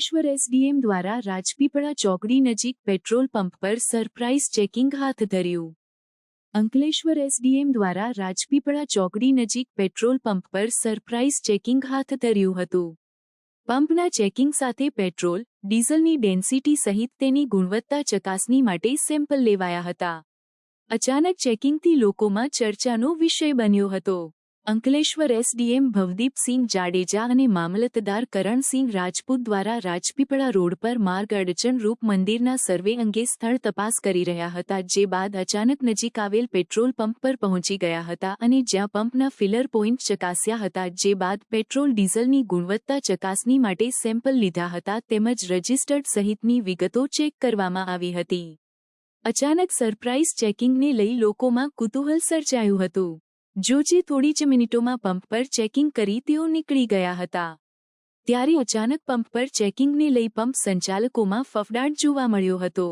Ankleshwar SDM દ્વારા રાજપીપળા ચોકડી નજીક પેટ્રોલ પંપ પર સરપ્રાઇઝ ચેકિંગ હાથ ધર્યું. અંકલેશ્વર એસડીએમ દ્વારા રાજપીપળા ચોકડી નજીક પેટ્રોલ પંપ પર સરપ્રાઇઝ ચેકિંગ હાથ ધર્યું હતું. પંપના ચેકિંગ સાથે પેટ્રોલ, ડીઝલની ડેન્સિટી સહિત તેની ગુણવત્તા ચકાસણી માટે સેમ્પલ લેવાયા હતા. અચાનક ચેકિંગથી લોકોમાં ચર્ચાનો વિષય બન્યો હતો. અંકલેશ્વર એસડીએમ ભવદીપસિંહ જાડેજા અને મામલતદાર કરણસિંહ રાજપૂત દ્વારા રાજપીપળા રોડ પર માર્ગ અડચણરૂપ મંદિરના સર્વે અંગે સ્થળ તપાસ કરી રહ્યા હતા, જે બાદ અચાનક નજીક આવેલ પેટ્રોલ પંપ પર પહોંચી ગયા હતા અને જ્યાં પંપના ફિલર પોઇન્ટ ચકાસ્યા હતા, જે બાદ પેટ્રોલ ડીઝલની ગુણવત્તા ચકાસણી માટે સેમ્પલ લીધા હતા તેમજ રજિસ્ટર્ડ સહિતની વિગતો ચેક કરવામાં આવી હતી. અચાનક સરપ્રાઇઝ ચેકિંગને લઈ લોકોમાં કુતૂહલ સર્જાયું હતું. જોજે થોડી જ મિનિટોમાં પંપ પર ચેકિંગ કરી તેઓ નીકળી ગયા હતા. ત્યારે અચાનક પંપ પર ચેકિંગને લઈ પંપ સંચાલકોમાં ફફડાટ જોવા મળ્યો હતો.